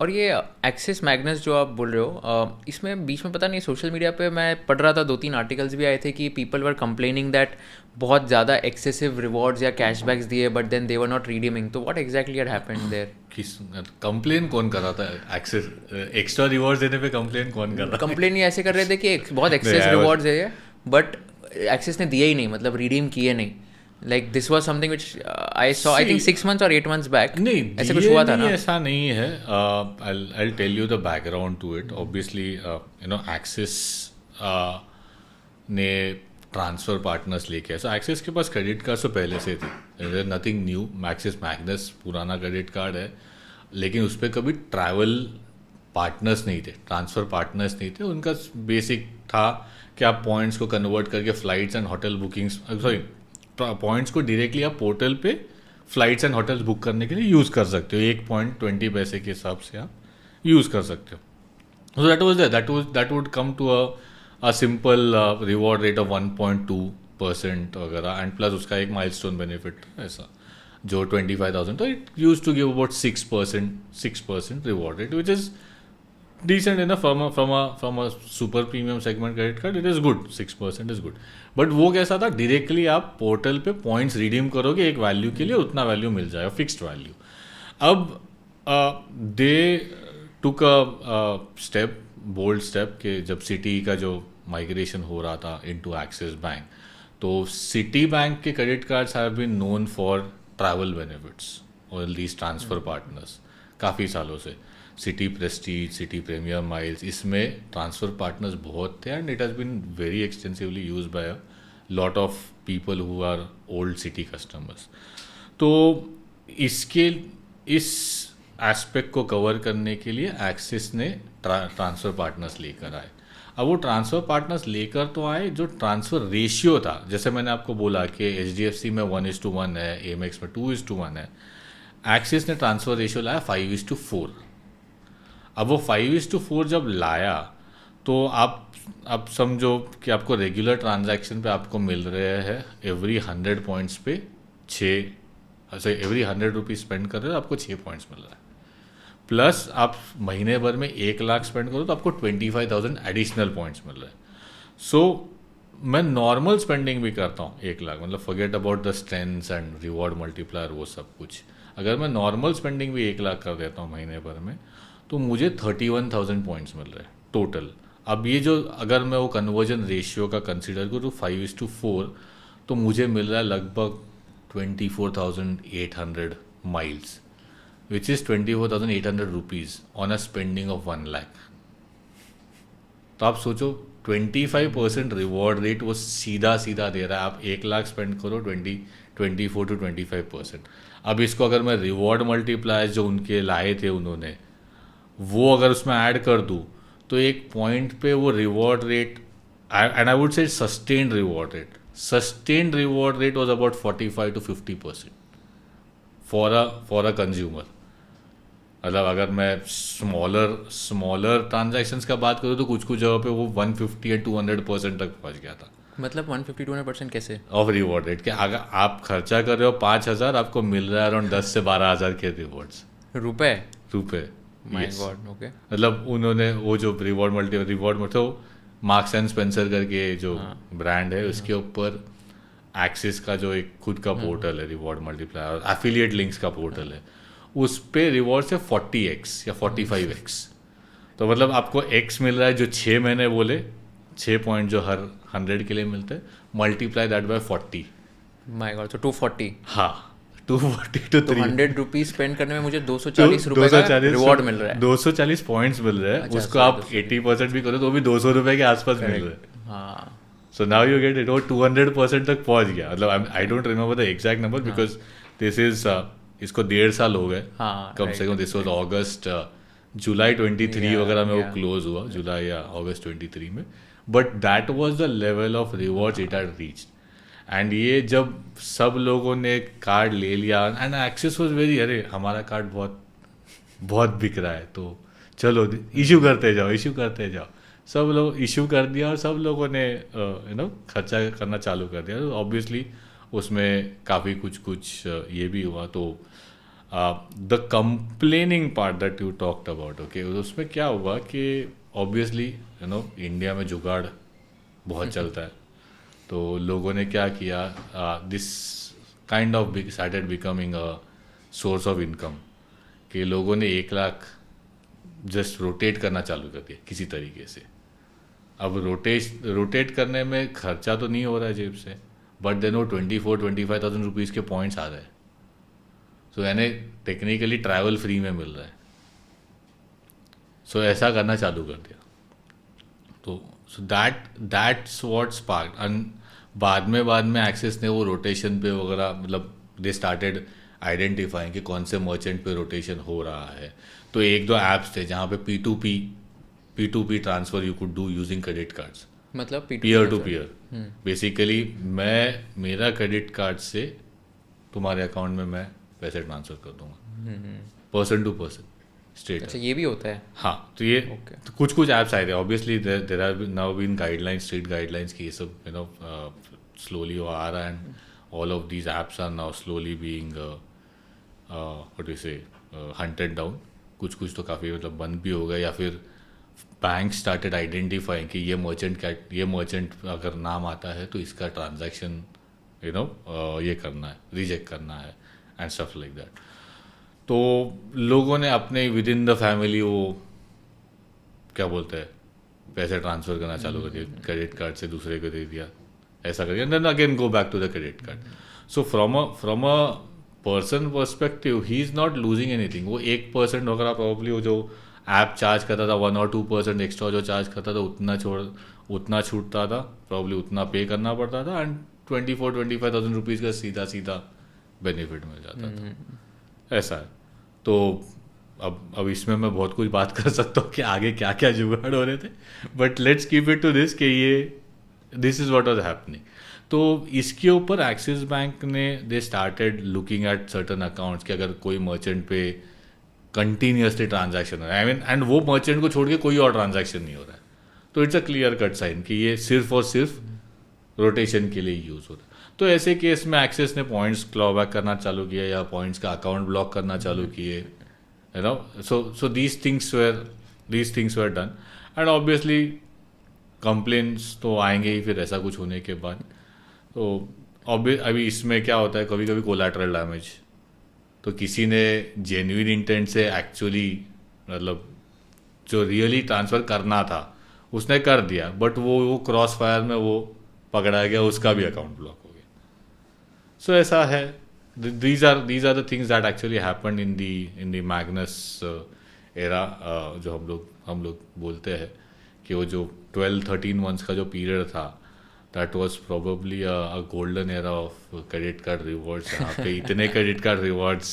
और ये axis Magnus जो आप बोल रहे हो, इसमें बीच में पता नहीं सोशल मीडिया पे मैं पढ़ रहा था, 2-3 आर्टिकल्स भी आए थे कि पीपल वर कंप्लेनिंग दैट बहुत ज़्यादा एक्सेसिव रिवॉर्ड्स या कैशबैक्स दिए but then they were not redeeming. तो what exactly had happened there? किस कंप्लेन कौन कर रहा था एक्सेस एक्स्ट्रा रिवॉर्ड्स देने पे? कंप्लेन कौन कर रहा कंप्लेन ये ऐसे कर रहे थे कि बहुत है? नहीं एक्सेस आई वाज रिवॉर्ड्स है बट एक्सेस ने दिए ही नहीं, मतलब रिडीम किए नहीं। Like this was something which I saw I see think 6 months और 8 months बैक, नहीं ऐसे कुछ दिए हुआ था नहीं, ना? ऐसा नहीं है. I tell you the background to it. Obviously Axis ने ट्रांसफर पार्टनर्स लेके, सो एक्सिस के पास क्रेडिट कार्ड तो पहले से थी, नथिंग न्यू. एक्सिस मैग्नस पुराना क्रेडिट कार्ड है, लेकिन उस पर कभी ट्रैवल पार्टनर्स नहीं थे, ट्रांसफ़र पार्टनर्स नहीं थे. उनका बेसिक था कि आप पॉइंट्स को कन्वर्ट करके flights and hotel bookings, sorry, points को डायरेक्टली आप पोर्टल पे फ़्लाइट्स एंड होटल्स बुक करने के लिए यूज़ कर सकते हो. 1 पॉइंट 20 पैसे के हिसाब से आप यूज़ कर सकते हो. So that would come to a simple reward rate of 1.2% वगैरह, एंड प्लस उसका एक माइलस्टोन बेनिफिट ऐसा जो 25,000. तो it use to give about 6% reward rate, which is decent enough from a super premium segment credit card. It is good, 6% is good. But वो कैसा था, directly आप पोर्टल पे पॉइंट्स रिडीम करोगे एक वैल्यू के लिए, उतना वैल्यू मिल जाएगा, फिक्स्ड वैल्यू. अब they took a step, bold step, कि जब सिटी का जो माइग्रेशन हो रहा था इनटू एक्सिस बैंक, तो सिटी बैंक के credit cards have been known for travel benefits और दीज ट्रांसफर पार्टनर्स काफ़ी सालों से. Citi Prestige, Citi Premium Miles, इसमें ट्रांसफ़र पार्टनर्स बहुत थे, and it has been very extensively use by a lot of people who are old Citi customers. तो इसके इस एस्पेक्ट को कवर करने के लिए एक्सिस ने ट्रांसफ़र पार्टनर्स लेकर आए. अब वो ट्रांसफ़र पार्टनर्स लेकर तो आए, जो ट्रांसफ़र रेशियो था, जैसे मैंने आपको बोला कि HDFC में 1:1 है, AMEX में 2:1 है, एक्सिस ने ट्रांसफ़र रेशियो लाया 5:4. अब वो 5:4 जब लाया, तो आप समझो कि आपको रेगुलर ट्रांजैक्शन पे आपको मिल रहे हैं एवरी 100 पॉइंट्स पे 6, अच्छा एवरी 100 रुपीज़ स्पेंड कर रहे हो आपको 6 पॉइंट्स मिल रहा है. प्लस आप महीने भर में 1 लाख स्पेंड करो तो आपको 25,000 एडिशनल पॉइंट्स मिल रहे हैं. सो मैं नॉर्मल स्पेंडिंग भी करता हूँ 1 लाख, मतलब forget about the strengths and reward multiplier वो सब कुछ. अगर मैं नॉर्मल स्पेंडिंग भी 1 लाख कर देता हूँ महीने भर में, तो मुझे 31,000 पॉइंट्स मिल रहे हैं टोटल. अब ये जो, अगर मैं वो कन्वर्जन रेशियो का कंसिडर करूँ तो 5:4, तो मुझे मिल रहा है लगभग 24,800 miles, which is 24,800 rupees on a spending of 1 lakh. तो आप सोचो 25% रिवॉर्ड रेट वो सीधा सीधा दे रहा है. आप 1 लाख स्पेंड करो, 24 to 25%. अब इसको अगर मैं रिवॉर्ड मल्टीप्लायर्स जो उनके लाए थे उन्होंने, वो अगर उसमें ऐड कर दूँ, तो एक पॉइंट पे वो reward rate, and I would say sustained reward rate was about 45 to 50% for a consumer. मतलब अगर मैं स्मॉलर ट्रांजैक्शंस का बात करूँ तो कुछ जगह पे वो 150 या 200% तक पहुँच गया था. मतलब 150-200% कैसे? ऑफ रिवॉर्ड रेट के अगर आप खर्चा कर रहे हो 5,000, आपको मिल रहा है अराउंड 10 से 12 हज़ार के रिवॉर्ड्स. रुपए? रुपए, माय यस. God, okay. मतलब उन्होंने वो जो रिवॉर्ड में तो मार्क्स एंड स्पेंसर करके जो ब्रांड है, उसके ऊपर एक्सिस का जो एक खुद का पोर्टल है रिवॉर्ड मल्टीप्लायर, एफिलिएट लिंक्स का पोर्टल है, उस पे रिवॉर्ड से 40x या 45x. तो मतलब आपको x मिल रहा है जो 6 महीने बोले, 6 पॉइंट जो हर 100 के लिए मिलते हैं, multiply that bye 40. My God, तो 240. हाँ, 240 to तो 3. 100 रुपीज़ स्पेंड करने में मुझे 240 रुपए का 240 रिवॉर्ड मिल रहा है. 240 पॉइंट्स मिल रहे हैं. अच्छा, उसको sorry, आप 80% भी करो तो भी 200 रुपये के आसपास मिल रहे हैं. हाँ. So now you get it. वो 200% तक पहुंच गया. मतलब I don't remember the exact number, because this is, इसको 1.5 साल हो गए हाँ, कम से कम. दिस वॉज अगस्त, जुलाई 23 वगैरह में वो yeah. क्लोज हुआ, जुलाई या अगस्त 23 में. But that was the level of rewards it had reached. And ये जब सब लोगों ने कार्ड ले लिया, एंड एक्सिस वॉज वेरी, अरे हमारा कार्ड बहुत बिक रहा है, तो चलो इशू करते जाओ. सब लोग इशू कर दिया और सब लोगों ने खर्चा करना चालू कर दिया. ऑब्वियसली उसमें काफ़ी कुछ ये भी हुआ. तो the complaining part that you talked about, okay, उसमें क्या हुआ कि ऑब्वियसली इंडिया में जुगाड़ बहुत चलता है, तो लोगों ने क्या किया, this kind of started becoming a source of income, कि लोगों ने 1 लाख जस्ट रोटेट करना चालू कर दिया किसी तरीके से। अब रोटेट करने में खर्चा तो नहीं हो रहा है जेब से, बट देन वो 24,000-25,000 रुपीज़ के पॉइंट्स आ रहे हैं, सो यानी टेक्निकली ट्रैवल फ्री में मिल रहा है। सो ऐसा करना चालू कर दिया, तो so that's what spark. And बाद में एक्सिस ने वो रोटेशन पे वगैरह, मतलब दे स्टार्टेड आइडेंटिफाइंग कि कौन से मर्चेंट पे रोटेशन हो रहा है। तो 1-2 ऐप्स थे जहाँ पे P2P transfer you could do using credit cards, मतलब पीयर टू पीयर। बेसिकली मेरा क्रेडिट कार्ड से तुम्हारे अकाउंट में मैं पैसे ट्रांसफर कर दूंगा, पर्सन टू पर्सन स्ट्रेट। अच्छा, ये भी होता है? हाँ, तो ये तो कुछ ऐप्स आए थे। Obviously there are now been guidelines, strict guidelines की ये सब स्लोली वो आ रहा है, and all of these apps are now slowly being what do you say hunted down. कुछ तो काफ़ी मतलब बंद भी हो गए, या फिर बैंक स्टार्टेड आइडेंटिफाइंग कि ये मर्चेंट अगर नाम आता है तो इसका ट्रांजैक्शन ये करना है, रिजेक्ट करना है एंड स्टफ लाइक दैट। तो लोगों ने अपने विद इन द फैमिली वो क्या बोलते हैं, पैसे ट्रांसफ़र करना चालू कर दिया, क्रेडिट कार्ड से दूसरे को दे दिया, ऐसा करके, and then again go back to the credit card. So from a person perspective he is not losing anything. वो 1% वगैरह प्रॉब्ली वो जो ऐप चार्ज करता था, 1 और 2% एक्स्ट्रा जो चार्ज करता था, उतना छूटता था, प्रॉब्ली उतना पे करना पड़ता था, एंड 24,000-25,000 रुपीज़ का सीधा बेनिफिट मिल जाता था। ऐसा है। तो अब इसमें मैं बहुत कुछ बात कर सकता हूँ कि आगे क्या क्या जुगाड़ हो रहे थे, but let's keep it to this कि this is what was happening. तो इसके ऊपर एक्सिस बैंक ने they started looking at certain accounts कि अगर कोई मर्चेंट पे कंटिन्यूसली ट्रांजैक्शन हो रहा है, आई मीन, एंड वो मर्चेंट को छोड़ के कोई और ट्रांजैक्शन नहीं हो रहा है, तो it's a clear cut sign कि ये सिर्फ और सिर्फ रोटेशन के लिए यूज़ होता है। तो ऐसे केस में एक्सिस ने पॉइंट्स क्लॉबैक करना चालू किया, या पॉइंट्स का अकाउंट ब्लॉक करना चालू किए, so these things were done, and obviously complaints तो आएंगे ही फिर ऐसा कुछ होने के बाद। तो अभी इसमें क्या होता है, कभी कभी कोलैटरल डैमेज, तो किसी ने जेन्युइन इंटेंट से एक्चुअली मतलब जो रियली ट्रांसफ़र करना था उसने कर दिया, बट वो क्रॉस फायर में वो पकड़ा गया, उसका भी अकाउंट ब्लॉक हो गया। सो ऐसा है, these are the things that actually happened in the Magnus era, जो हम लोग बोलते हैं कि वो जो 12-13 months का जो पीरियड था, that was probably a golden era of credit card rewards, जहाँ पे इतने credit card rewards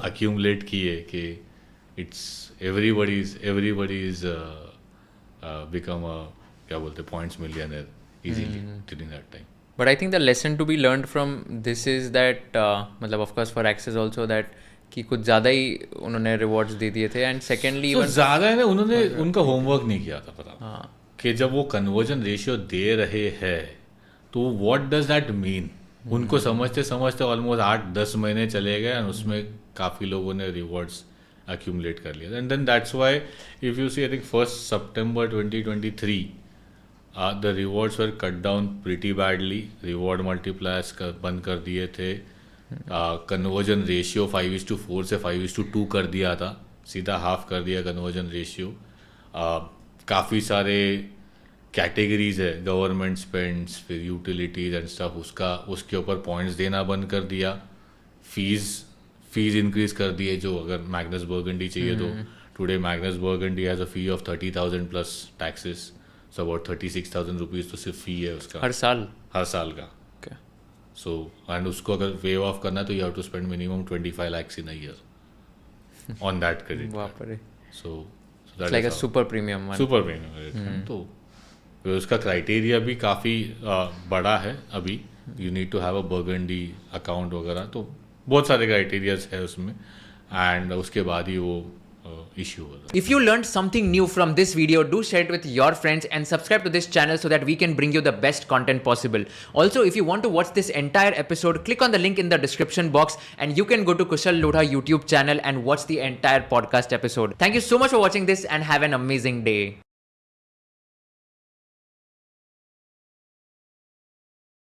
accumulate किए कि it's everybody's become a क्या बोलते points millionaire easily during that time. But I think the lesson to be learned from this is that मतलब of course for Axis also that कि कुछ ज़्यादा ही उन्होंने rewards दे दिए थे, and secondly तो ज़्यादा है ना, उन्होंने उनका होमवर्क नहीं किया था, पता कि जब वो कन्वर्जन रेशियो दे रहे हैं तो व्हाट डज दैट मीन। उनको समझते ऑलमोस्ट 8-10 महीने चले गए, एंड उसमें काफ़ी लोगों ने रिवॉर्ड्स एक्यूमुलेट कर लिया, and then that's why if you see I think 1 September 2023 the rewards were cut down pretty badly. Reward multipliers बंद कर दिए थे, कन्वर्जन रेशियो 5:4 से 5:2 कर दिया था, सीधा हाफ कर दिया कन्वर्जन रेशियो। काफ़ी सारे कैटेगरीज है, गवर्नमेंट स्पेंड्स, फिर यूटिलिटीज एंड स्टफ, उसके ऊपर पॉइंट्स देना बंद कर दिया। फीस इंक्रीज कर दिए, जो अगर मैग्नस बर्गंडी चाहिए तो today Magnus burgundy has a fee of 30,000 plus taxes, so about 36,000 rupees तो सिर्फ फी है उसका हर साल का। सो एंड उसको अगर वेव ऑफ करना है तो you have to spend minimum 25 lakhs in a year on that credit. So like a super premium credit। तो उसका क्राइटेरिया भी काफ़ी बड़ा है अभी, you need to have a burgundy account वगैरह, तो बहुत सारे क्राइटेरियाज है उसमें, एंड उसके बाद ही वो इश्यू होता। If you learned something new from this video, do share it with your friends and subscribe to this channel so that we can bring you the best content possible. Also, if you want to watch this entire episode, click on the link in the description box and you can go to Kushal Lodha YouTube channel and watch the entire podcast episode. Thank you so much for watching this and have an amazing day.